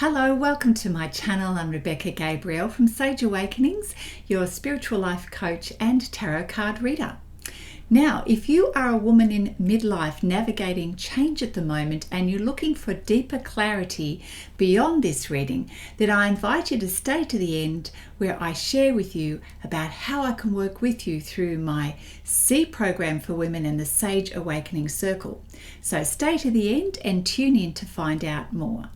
Hello, welcome to my channel. I'm Rebecca Gabriel from Sage Awakenings, your spiritual life coach and tarot card reader. Now, if you are a woman in midlife navigating change at the moment and you're looking for deeper clarity beyond this reading, then I invite you to stay to the end where I share with you about how I can work with you through my C program for women in the Sage Awakening Circle. So stay to the end and tune in to find out more.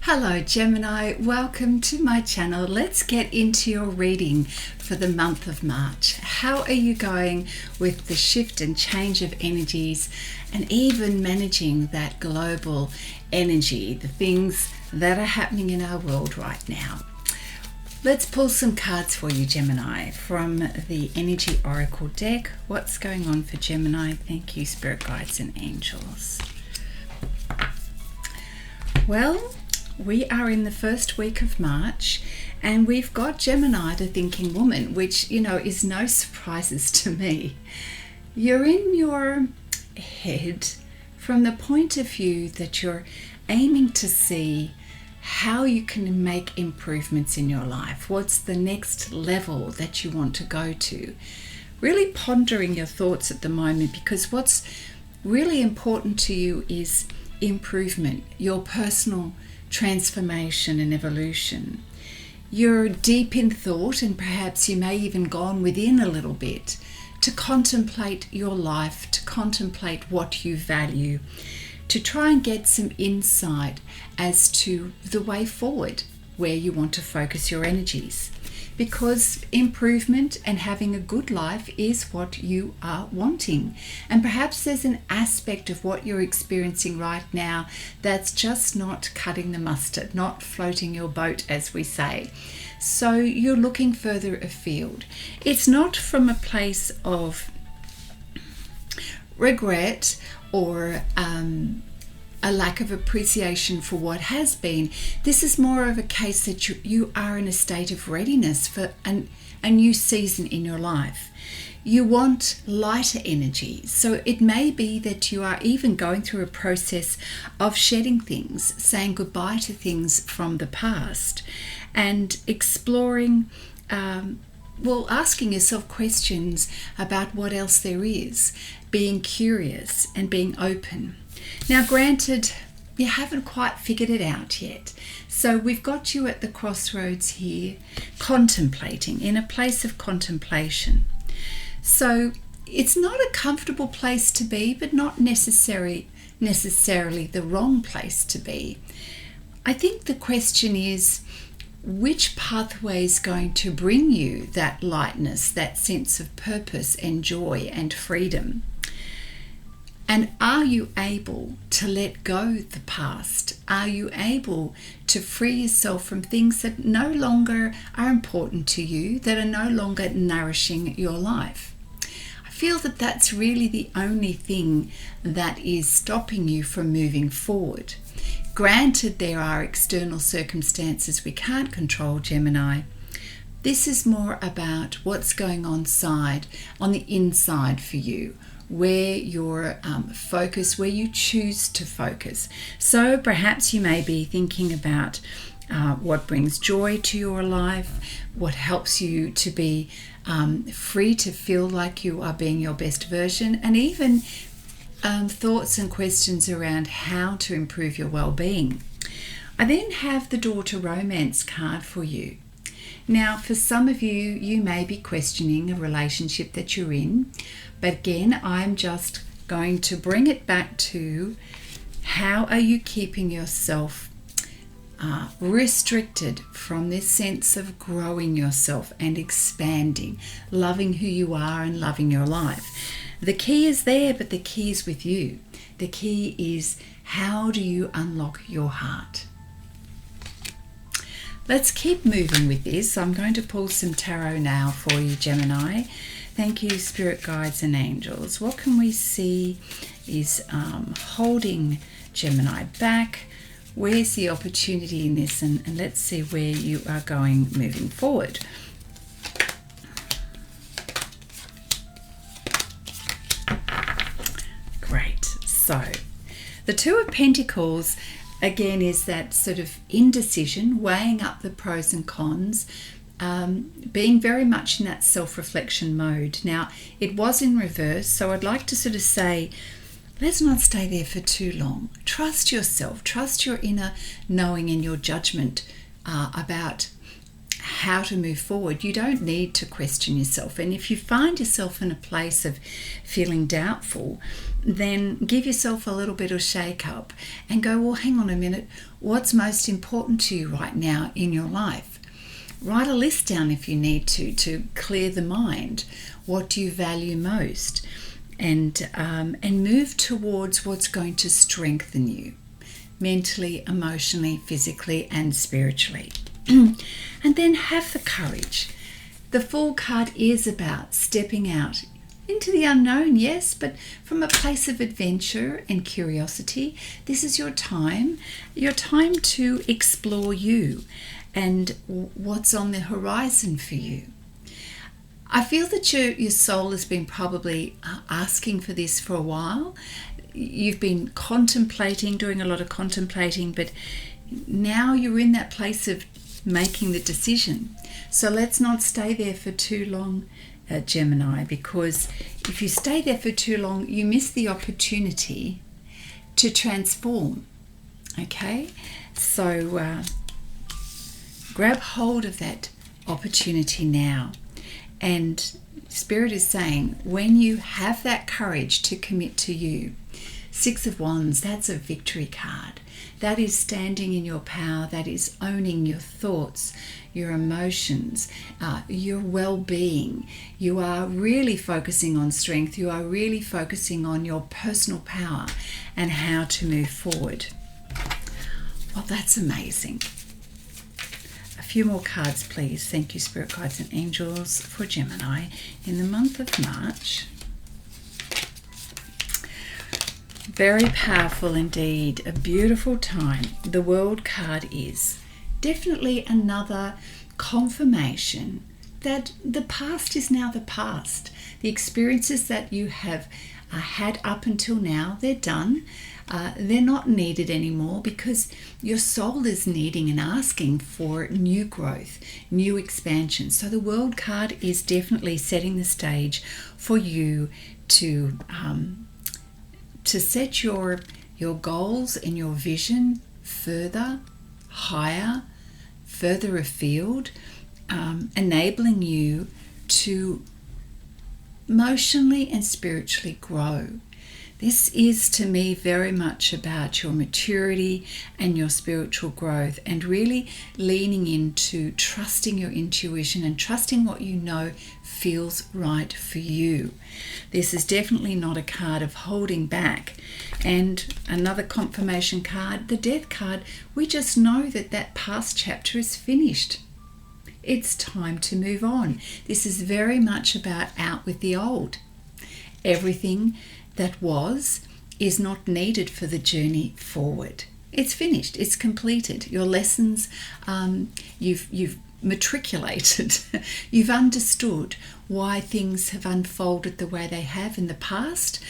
Hello Gemini, welcome to my channel. Let's get into your reading for the month of March. How are you going with the shift and change of energies and even managing that global energy, the things that are happening in our world right now? Let's pull some cards for you, Gemini, from the Energy Oracle deck. What's going on for Gemini? Thank you, Spirit Guides and Angels. Well, we are in the first week of March and we've got Gemini, the thinking woman, which, is no surprises to me. You're in your head from the point of view that you're aiming to see how you can make improvements in your life. What's the next level that you want to go to? Really pondering your thoughts at the moment, because what's really important to you is improvement, your personal transformation and evolution. You're deep in thought, and perhaps you may even gone within a little bit to contemplate your life, to contemplate what you value, to try and get some insight as to the way forward, where you want to focus your energies. Because improvement and having a good life is what you are wanting. And perhaps there's an aspect of what you're experiencing right now that's just not cutting the mustard, not floating your boat, as we say. So you're looking further afield. It's not from a place of regret or a lack of appreciation for what has been. This is more of a case that you are in a state of readiness for a new season in your life. You want lighter energy. So it may be that you are even going through a process of shedding things, saying goodbye to things from the past, and exploring, asking yourself questions about what else there is, being curious and being open. Now, granted, you haven't quite figured it out yet. So we've got you at the crossroads here, contemplating, in a place of contemplation. So it's not a comfortable place to be, but not necessarily the wrong place to be. I think the question is, which pathway is going to bring you that lightness, that sense of purpose and joy and freedom? And are you able to let go the past? Are you able to free yourself from things that no longer are important to you, that are no longer nourishing your life? I feel that that's really the only thing that is stopping you from moving forward. Granted, there are external circumstances we can't control, Gemini. This is more about what's going on the inside for you, where your focus, where you choose to focus. So perhaps you may be thinking about what brings joy to your life, what helps you to be free to feel like you are being your best version, and even thoughts and questions around how to improve your well-being. I then have the Door to Romance card for you. Now, for some of you, you may be questioning a relationship that you're in, but again, I'm just going to bring it back to how are you keeping yourself restricted from this sense of growing yourself and expanding, loving who you are and loving your life. The key is there, but the key is with you. The key is, how do you unlock your heart? Let's keep moving with this. I'm going to pull some tarot now for you, Gemini. Thank you, Spirit Guides and Angels. What can we see is holding Gemini back? Where's the opportunity in this? And let's see where you are going moving forward. Great. So the Two of Pentacles again is that sort of indecision, weighing up the pros and cons, being very much in that self-reflection mode. Now, it was in reverse, so I'd like to sort of say, let's not stay there for too long. Trust yourself, trust your inner knowing and your judgment about how to move forward. You don't need to question yourself. And if you find yourself in a place of feeling doubtful, then give yourself a little bit of shake up and go, well, hang on a minute, what's most important to you right now in your life? Write a list down if you need to clear the mind. What do you value most? And move towards what's going to strengthen you mentally, emotionally, physically, and spiritually. And then have the courage. The Fool card is about stepping out into the unknown, yes, but from a place of adventure and curiosity. This is your time to explore you and what's on the horizon for you. I feel that your soul has been probably asking for this for a while. You've been contemplating, doing a lot of contemplating, but now you're in that place of making the decision. So let's not stay there for too long, Gemini, because if you stay there for too long, you miss the opportunity to transform. Okay? So grab hold of that opportunity now. And Spirit is saying, when you have that courage to commit to you, 6 of Wands, that's a victory card. That is standing in your power. That is owning your thoughts, your emotions, your well-being. You are really focusing on strength. You are really focusing on your personal power and how to move forward. Well, that's amazing. A few more cards, please. Thank you, Spirit Guides and Angels, for Gemini in the month of March. Very powerful indeed. A beautiful time. The World card is definitely another confirmation that the past is now the past. The experiences that you have had up until now, they're done. They're not needed anymore because your soul is needing and asking for new growth, new expansion. So the World card is definitely setting the stage for you to set your goals and your vision further, higher, further afield, enabling you to emotionally and spiritually grow. This is, to me, very much about your maturity and your spiritual growth, and really leaning into trusting your intuition and trusting what you know feels right for you. This is definitely not a card of holding back. And another confirmation card, the Death card, we just know that that past chapter is finished. It's time to move on. This is very much about out with the old. Everything that was is not needed for the journey forward. It's finished. It's completed. Your lessons, you've matriculated. You've understood why things have unfolded the way they have in the past.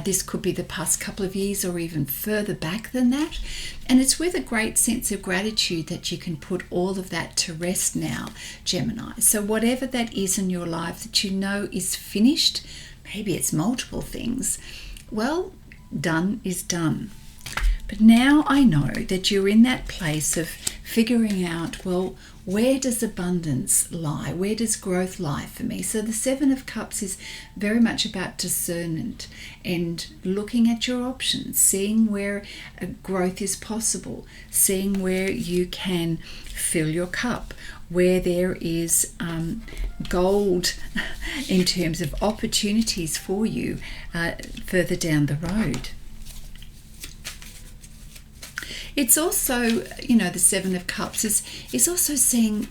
This could be the past couple of years or even further back than that. And it's with a great sense of gratitude that you can put all of that to rest now, Gemini. So whatever that is in your life that you know is finished, maybe it's multiple things, well, done is done. But now I know that you're in that place of figuring out, well, where does abundance lie? Where does growth lie for me? So the 7 of Cups is very much about discernment and looking at your options, seeing where growth is possible, seeing where you can fill your cup, where there is gold in terms of opportunities for you further down the road. It's also, the 7 of Cups is also seeing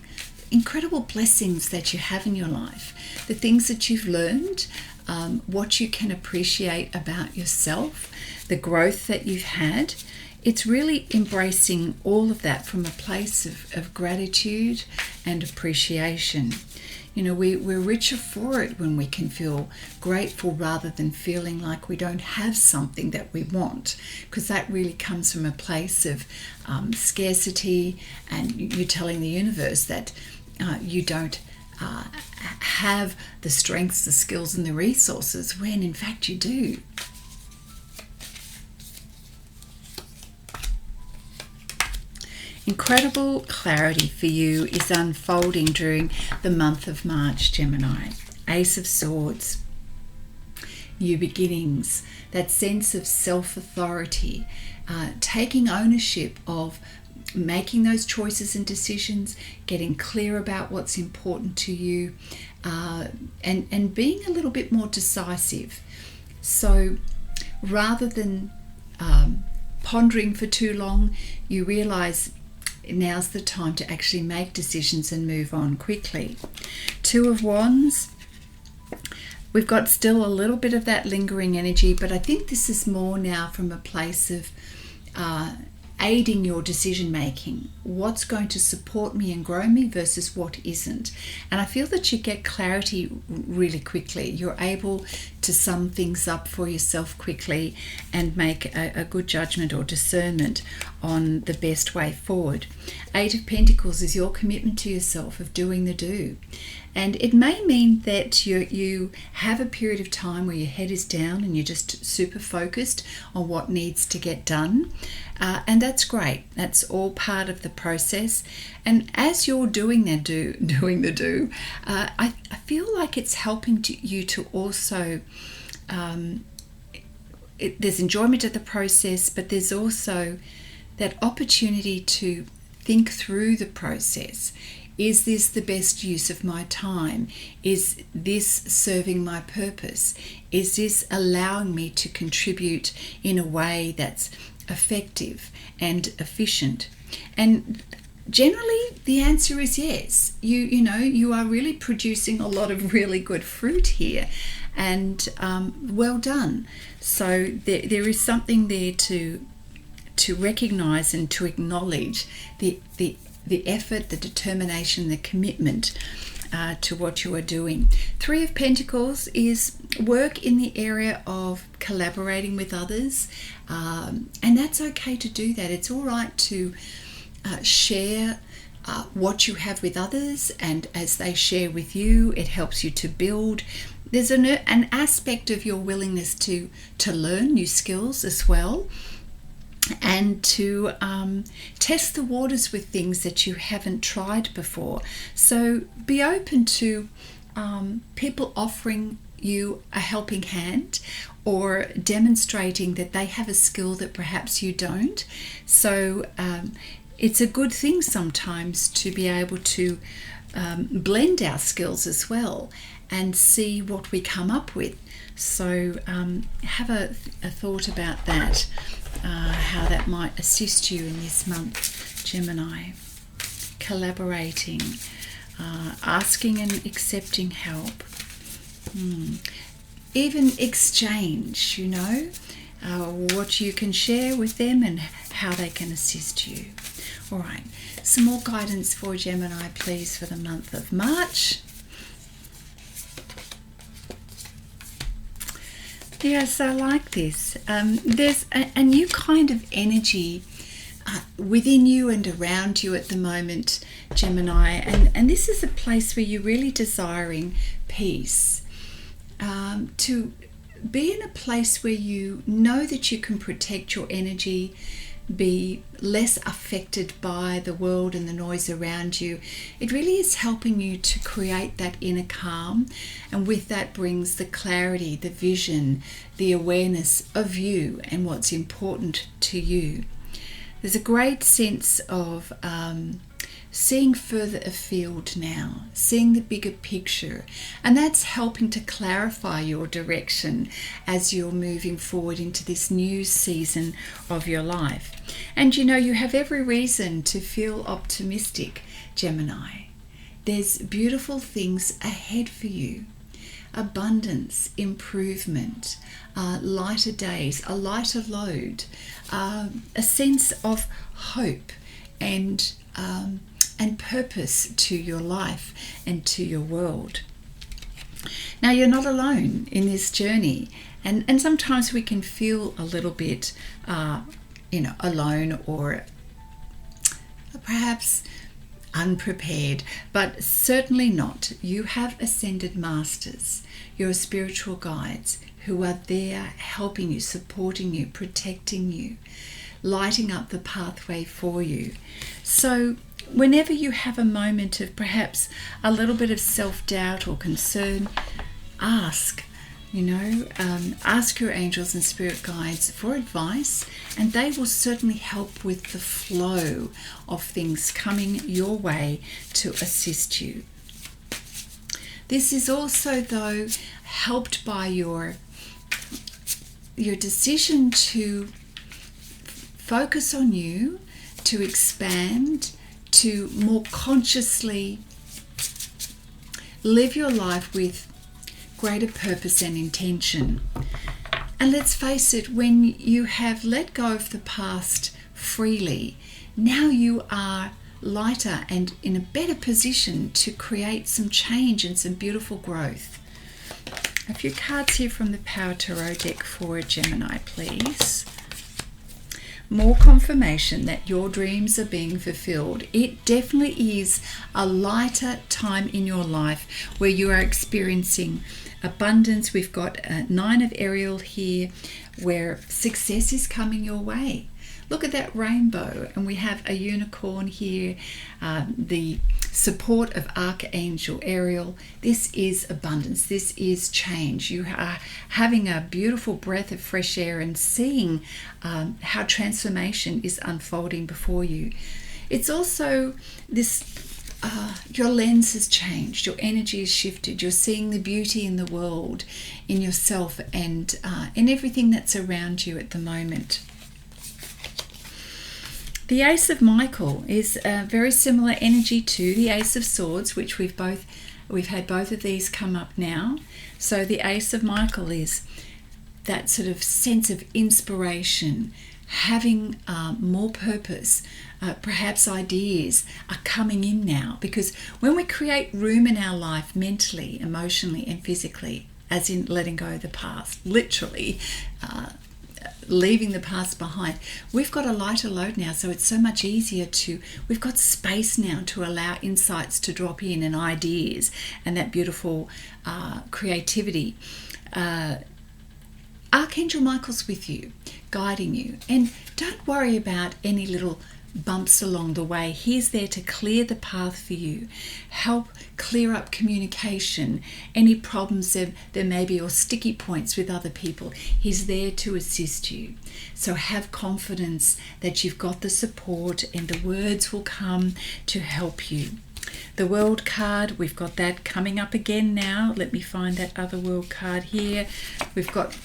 incredible blessings that you have in your life, the things that you've learned, what you can appreciate about yourself, the growth that you've had. It's really embracing all of that from a place of gratitude and appreciation. We're richer for it when we can feel grateful rather than feeling like we don't have something that we want, because that really comes from a place of scarcity, and you're telling the universe that you don't have the strengths, the skills and the resources, when in fact you do. Incredible clarity for you is unfolding during the month of March, Gemini. Ace of Swords, new beginnings, that sense of self-authority, taking ownership of making those choices and decisions, getting clear about what's important to you, and being a little bit more decisive. So rather than pondering for too long, you realize now's the time to actually make decisions and move on quickly. Two of Wands, we've got still a little bit of that lingering energy, but I think this is more now from a place of aiding your decision making. What's going to support me and grow me versus what isn't. And I feel that you get clarity really quickly. You're able to sum things up for yourself quickly and make a good judgment or discernment on the best way forward. Eight of Pentacles is your commitment to yourself of doing the do. And it may mean that you have a period of time where your head is down and you're just super focused on what needs to get done. And that's great. That's all part of the process. And as you're doing the do, I feel like it's helping you to also, there's enjoyment of the process, but there's also that opportunity to think through the process. Is this the best use of my time? Is this serving my purpose? Is this allowing me to contribute in a way that's effective and efficient? And generally the answer is yes. You are really producing a lot of really good fruit here, and well done. So there is something there to recognize and to acknowledge the effort, the determination, the commitment to what you are doing. Three of Pentacles is work in the area of collaborating with others, and that's okay to do that. It's all right to share what you have with others, and as they share with you, it helps you to build. There's an aspect of your willingness to learn new skills as well, and to test the waters with things that you haven't tried before. So be open to people offering you a helping hand or demonstrating that they have a skill that perhaps you don't. So it's a good thing sometimes to be able to blend our skills as well and see what we come up with. So have a thought about that, how that might assist you in this month, Gemini. Collaborating, asking and accepting help, even exchange, what you can share with them and how they can assist you. All right, some more guidance for Gemini, please, for the month of March. Yes, I like this. There's a new kind of energy within you and around you at the moment, Gemini, and this is a place where you're really desiring peace, to be in a place where you know that you can protect your energy, be less affected by the world and the noise around you. It really is helping you to create that inner calm, and with that brings the clarity, the vision, the awareness of you and what's important to you. There's a great sense of seeing further afield now, seeing the bigger picture, and that's helping to clarify your direction as you're moving forward into this new season of your life. And you have every reason to feel optimistic, Gemini. There's beautiful things ahead for you. Abundance, improvement, lighter days, a lighter load, a sense of hope and and purpose to your life and to your world. Now, you're not alone in this journey, and sometimes we can feel a little bit, alone or perhaps unprepared, but certainly not. You have ascended masters, your spiritual guides, who are there helping you, supporting you, protecting you, lighting up the pathway for you. So whenever you have a moment of perhaps a little bit of self-doubt or concern, ask your angels and spirit guides for advice, and they will certainly help with the flow of things coming your way to assist you. This is also, though, helped by your decision to focus on you, to expand, to more consciously live your life with greater purpose and intention. And let's face it, when you have let go of the past freely, now you are lighter and in a better position to create some change and some beautiful growth. A few cards here from the Power Tarot deck for Gemini, please. More confirmation that your dreams are being fulfilled. It definitely is a lighter time in your life where you are experiencing abundance. We've got a 9 of Ariel here where success is coming your way. Look at that rainbow, and we have a unicorn here, the support of Archangel Ariel. This is abundance. This is change. You are having a beautiful breath of fresh air and seeing how transformation is unfolding before you. It's also this, your lens has changed. Your energy has shifted. You're seeing the beauty in the world, in yourself, and in everything that's around you at the moment. The Ace of Michael is a very similar energy to the Ace of Swords, which we've had both of these come up now. So the Ace of Michael is that sort of sense of inspiration, having more purpose. Perhaps ideas are coming in now, because when we create room in our life mentally, emotionally, and physically, as in letting go of the past, literally, leaving the past behind, we've got a lighter load now, so it's so much easier we've got space now to allow insights to drop in and ideas and that beautiful creativity. Archangel Michael's with you, guiding you, and don't worry about any little bumps along the way. He's there to clear the path for you, help clear up communication, any problems there may be, or sticky points with other people. He's there to assist you. So have confidence that you've got the support, and the words will come to help you. The World card, we've got that coming up again now. Let me find that other World card here. We've got,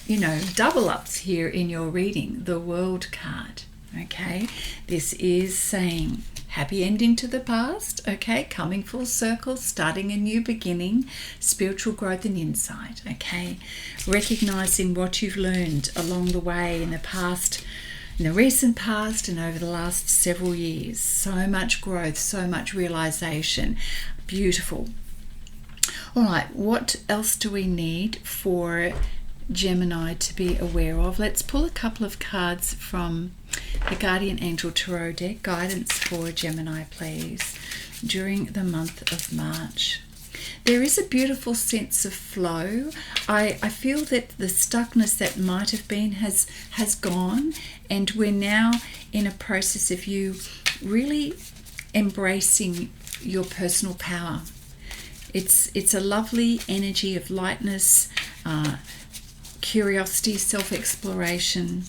double ups here in your reading. The World card. Okay, this is saying happy ending to the past, okay, coming full circle, starting a new beginning, spiritual growth and insight, okay, recognizing what you've learned along the way in the past, in the recent past and over the last several years. So much growth, so much realization. Beautiful. All right, what else do we need for Gemini to be aware of? Let's pull a couple of cards from the Guardian Angel Tarot deck. Guidance for Gemini, please, during the month of March. There is a beautiful sense of flow. I feel that the stuckness that might have been has gone, and we're now in a process of you really embracing your personal power. It's a lovely energy of lightness, curiosity, self-exploration.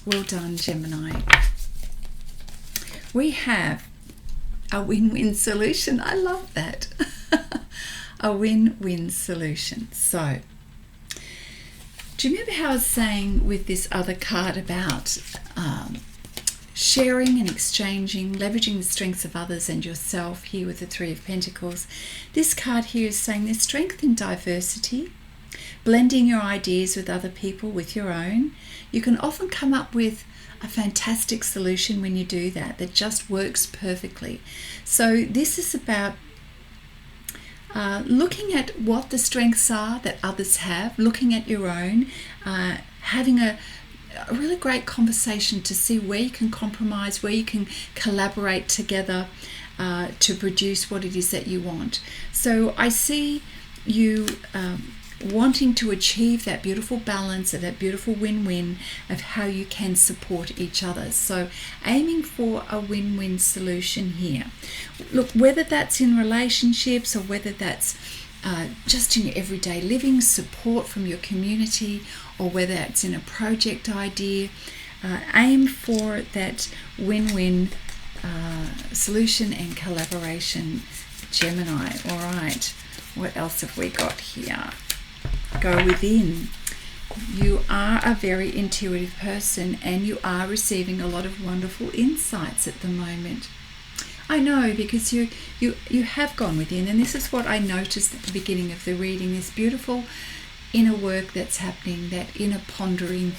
Well done, Gemini. We have a win-win solution. I love that. A win-win solution. So, do you remember how I was saying with this other card about sharing and exchanging, leveraging the strengths of others and yourself, here with the Three of Pentacles? This card here is saying there's strength in diversity, blending your ideas with other people, with your own. You can often come up with a fantastic solution when you do that, that just works perfectly. So this is about looking at what the strengths are that others have, looking at your own, having a really great conversation to see where you can compromise, where you can collaborate together to produce what it is that you want. So I see you wanting to achieve that beautiful balance, of that beautiful win-win of how you can support each other. So aiming for a win-win solution here. Look, whether that's in relationships or whether that's just in your everyday living, support from your community, or whether it's in a project idea, aim for that win-win solution and collaboration, Gemini. All right, what else have we got here? Go within. You are a very intuitive person and you are receiving a lot of wonderful insights at the moment. I know, because you have gone within, and this is what I noticed at the beginning of the reading, this beautiful inner work that's happening, that inner pondering,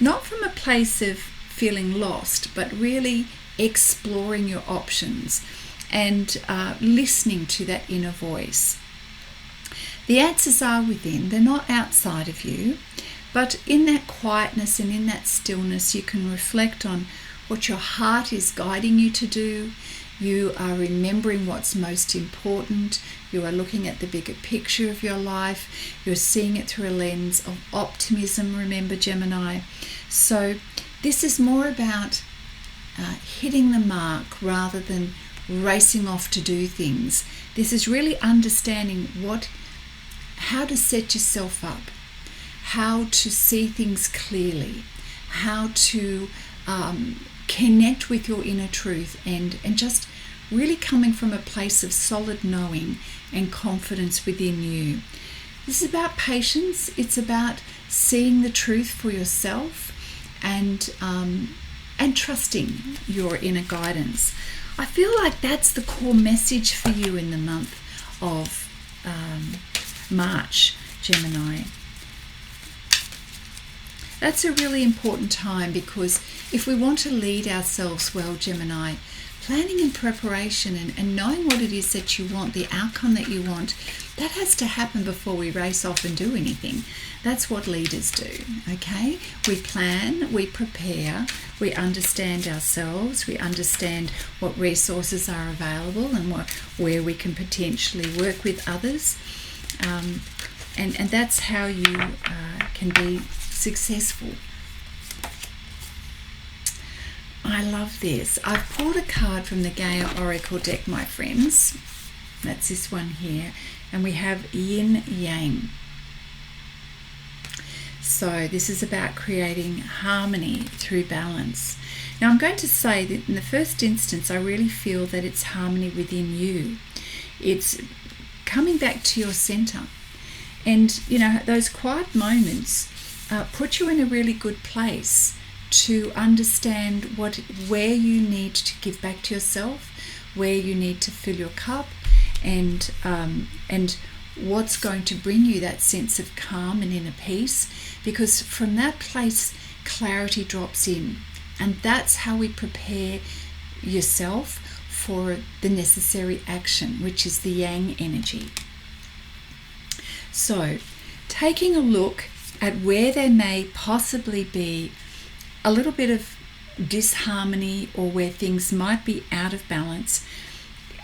not from a place of feeling lost, but really exploring your options and listening to that inner voice. The answers are within, they're not outside of you, but in that quietness and in that stillness, you can reflect on what your heart is guiding you to do. You are remembering what's most important. You are looking at the bigger picture of your life. You're seeing it through a lens of optimism, remember, Gemini. So this is more about hitting the mark rather than racing off to do things. This is really understanding how to set yourself up, how to see things clearly, how to connect with your inner truth, and just really coming from a place of solid knowing and confidence within you. This is about patience. It's about seeing the truth for yourself and trusting your inner guidance. I feel like that's the core message for you in the month of March, Gemini. That's a really important time, because if we want to lead ourselves well, Gemini, planning and preparation and knowing what it is that you want, the outcome that you want, that has to happen before we race off and do anything. That's what leaders do, okay? We plan, we prepare, we understand ourselves, we understand what resources are available and where we can potentially work with others. And that's how you can be successful. I love this. I've pulled a card from the Gaia Oracle deck, my friends. That's this one here. And we have Yin Yang. So this is about creating harmony through balance. Now I'm going to say that in the first instance, I really feel that it's harmony within you. It's coming back to your center. And, those quiet moments put you in a really good place to understand where you need to give back to yourself, where you need to fill your cup, and what's going to bring you that sense of calm and inner peace, because from that place clarity drops in, and that's how we prepare yourself for the necessary action, which is the Yang energy. So taking a look at where there may possibly be a little bit of disharmony or where things might be out of balance,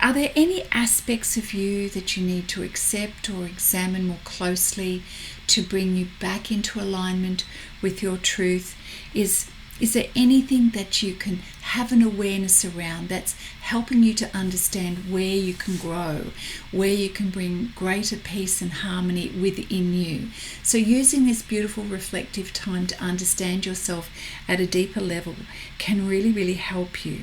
are there any aspects of you that you need to accept or examine more closely to bring you back into alignment with your truth? Is there anything that you can have an awareness around that's helping you to understand where you can grow, where you can bring greater peace and harmony within you? So using this beautiful reflective time to understand yourself at a deeper level can really, really help you.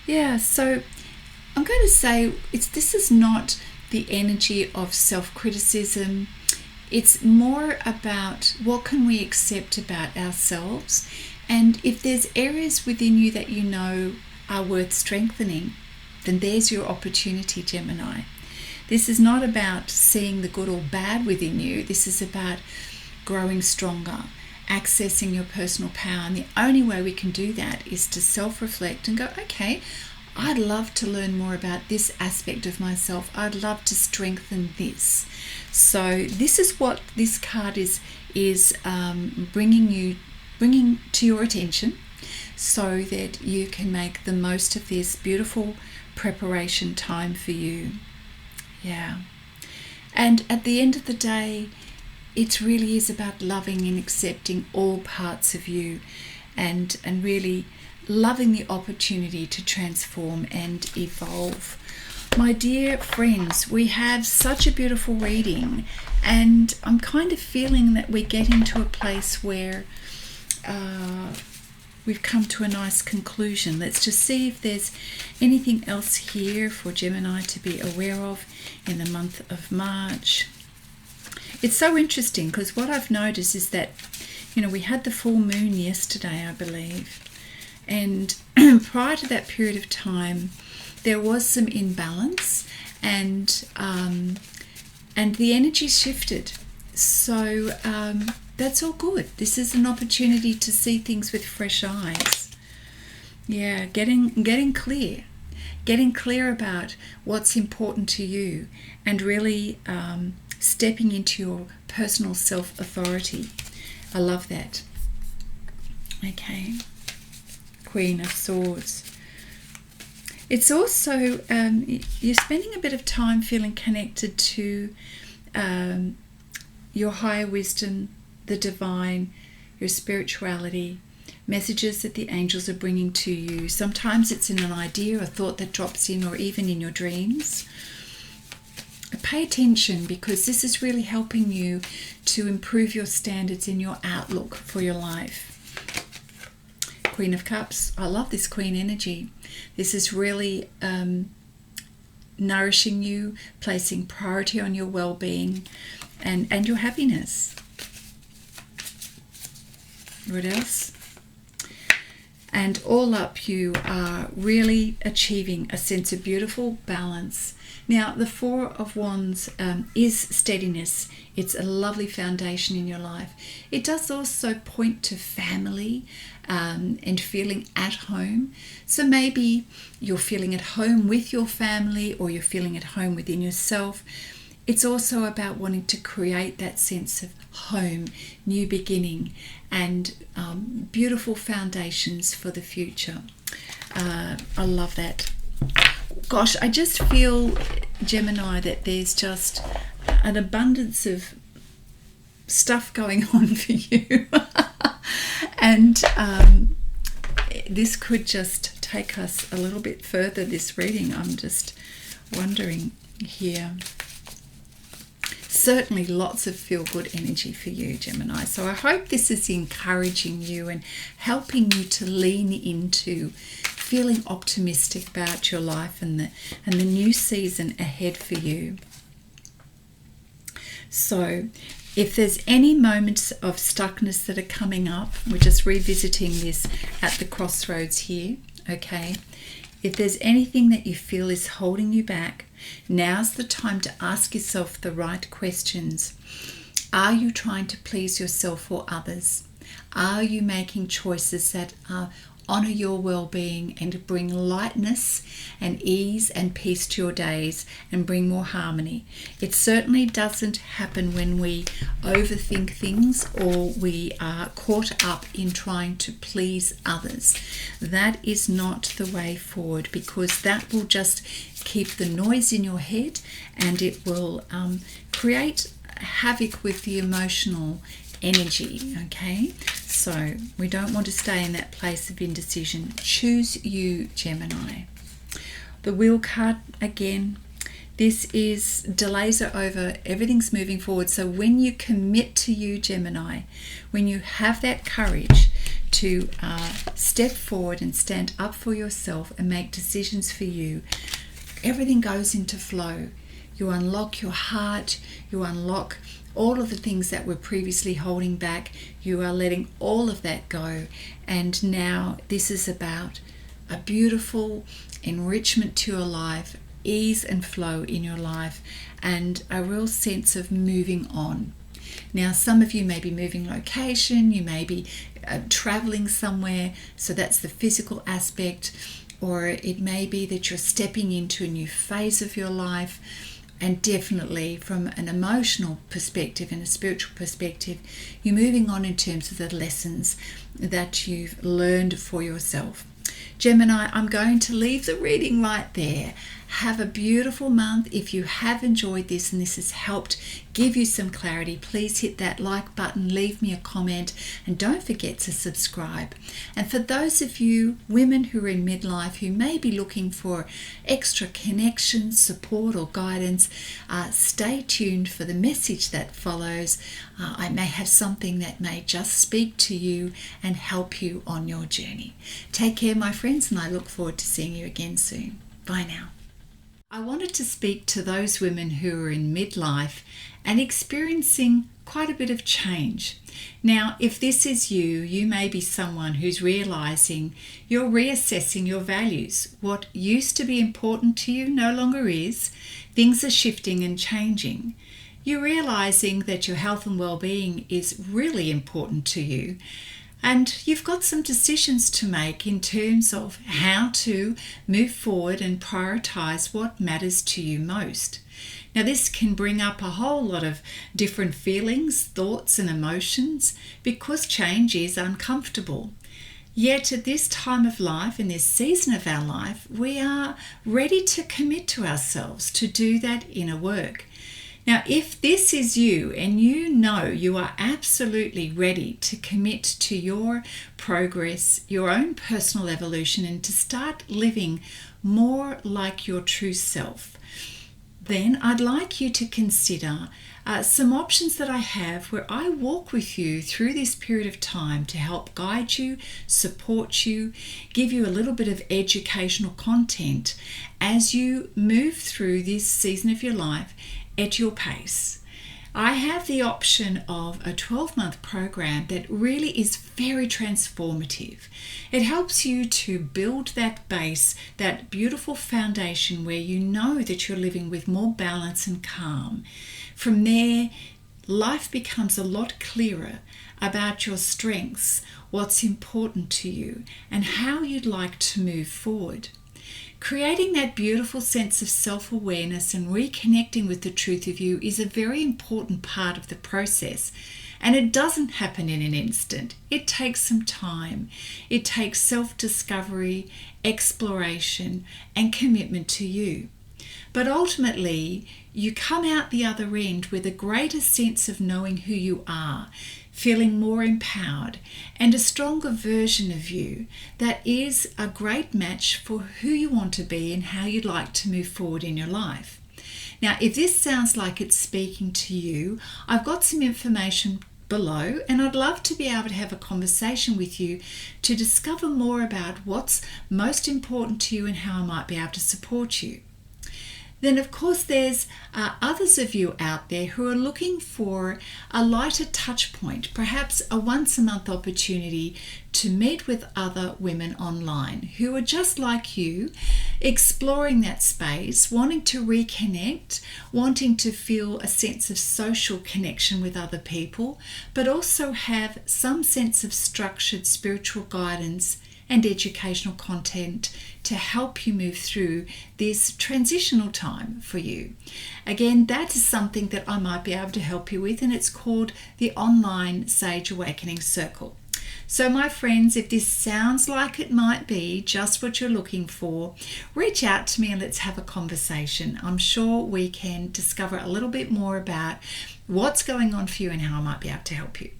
Yeah, so I'm going to say this is not the energy of self-criticism. It's more about what can we accept about ourselves, and if there's areas within you that you know are worth strengthening, then there's your opportunity, Gemini. This is not about seeing the good or bad within you. This is about growing stronger, accessing your personal power. And the only way we can do that is to self-reflect and go, okay, I'd love to learn more about this aspect of myself. I'd love to strengthen this. So this is what this card is bringing to your attention, so that you can make the most of this beautiful preparation time for you. Yeah. And at the end of the day, it really is about loving and accepting all parts of you, and really loving the opportunity to transform and evolve. My dear friends, we have such a beautiful reading, and I'm kind of feeling that we get into a place where we've come to a nice conclusion. Let's just see if there's anything else here for Gemini to be aware of in the month of March. It's so interesting because what I've noticed is that, we had the full moon yesterday, I believe. And prior to that period of time, there was some imbalance, and the energy shifted. So that's all good. This is an opportunity to see things with fresh eyes. Yeah, getting clear about what's important to you, and really stepping into your personal self-authority. I love that. Okay. Queen of Swords. It's also, you're spending a bit of time feeling connected to your higher wisdom, the divine, your spirituality, messages that the angels are bringing to you. Sometimes it's in an idea, a thought that drops in, or even in your dreams. Pay attention, because this is really helping you to improve your standards in your outlook for your life. Queen of Cups. I love this Queen energy. This is really nourishing you, placing priority on your well-being and your happiness. What else? And all up, you are really achieving a sense of beautiful balance. Now, the Four of Wands is steadiness. It's a lovely foundation in your life. It does also point to family and feeling at home. So maybe you're feeling at home with your family, or you're feeling at home within yourself. It's also about wanting to create that sense of home, new beginning, and beautiful foundations for the future. I love that. Gosh, I just feel, Gemini, that there's just an abundance of stuff going on for you. And this could just take us a little bit further, this reading. I'm just wondering here. Certainly lots of feel-good energy for you, Gemini. So I hope this is encouraging you and helping you to lean into feeling optimistic about your life and the new season ahead for you. So if there's any moments of stuckness that are coming up, we're just revisiting this at the crossroads here, okay? If there's anything that you feel is holding you back, now's the time to ask yourself the right questions. Are you trying to please yourself or others? Are you making choices that honour your well-being and bring lightness and ease and peace to your days and bring more harmony? It certainly doesn't happen when we overthink things or we are caught up in trying to please others. That is not the way forward, because that will just keep the noise in your head, and it will create havoc with the emotional energy, okay? So we don't want to stay in that place of indecision. Choose you, Gemini. The Wheel card again. This is delays are over, everything's moving forward. So when you commit to you, Gemini, when you have that courage to step forward and stand up for yourself and make decisions for you, everything goes into flow. You unlock your heart, you unlock all of the things that were previously holding back. You are letting all of that go, and now this is about a beautiful enrichment to your life, ease and flow in your life and a real sense of moving on. Now, some of you may be moving location, you may be traveling somewhere, so that's the physical aspect, or it may be that you're stepping into a new phase of your life. And definitely from an emotional perspective and a spiritual perspective, you're moving on in terms of the lessons that you've learned for yourself. Gemini, I'm going to leave the reading right there. Have a beautiful month. If you have enjoyed this and this has helped give you some clarity, please hit that like button, leave me a comment, and don't forget to subscribe. And for those of you women who are in midlife who may be looking for extra connection, support or guidance, stay tuned for the message that follows. I may have something that may just speak to you and help you on your journey. Take care, my friends, and I look forward to seeing you again soon. Bye now. I wanted to speak to those women who are in midlife and experiencing quite a bit of change. Now, if this is you, you may be someone who's realizing you're reassessing your values. What used to be important to you no longer is. Things are shifting and changing. You're realizing that your health and well-being is really important to you. And you've got some decisions to make in terms of how to move forward and prioritize what matters to you most. Now, this can bring up a whole lot of different feelings, thoughts, and emotions because change is uncomfortable. Yet at this time of life, in this season of our life, we are ready to commit to ourselves to do that inner work. Now, if this is you and you know you are absolutely ready to commit to your progress, your own personal evolution, and to start living more like your true self, then I'd like you to consider some options that I have where I walk with you through this period of time to help guide you, support you, give you a little bit of educational content as you move through this season of your life at your pace. I have the option of a 12-month program that really is very transformative. It helps you to build that base, that beautiful foundation where you know that you're living with more balance and calm. From there, life becomes a lot clearer about your strengths, what's important to you, and how you'd like to move forward. Creating that beautiful sense of self-awareness and reconnecting with the truth of you is a very important part of the process. And it doesn't happen in an instant. It takes some time. It takes self-discovery, exploration, and commitment to you. But ultimately, you come out the other end with a greater sense of knowing who you are, feeling more empowered, and a stronger version of you that is a great match for who you want to be and how you'd like to move forward in your life. Now, if this sounds like it's speaking to you, I've got some information below, and I'd love to be able to have a conversation with you to discover more about what's most important to you and how I might be able to support you. Then, of course, there's others of you out there who are looking for a lighter touch point, perhaps a once-a-month opportunity to meet with other women online who are just like you, exploring that space, wanting to reconnect, wanting to feel a sense of social connection with other people, but also have some sense of structured spiritual guidance and educational content to help you move through this transitional time for you. Again, that is something that I might be able to help you with, and it's called the Online Sage Awakening Circle. So my friends, if this sounds like it might be just what you're looking for, reach out to me and let's have a conversation. I'm sure we can discover a little bit more about what's going on for you and how I might be able to help you.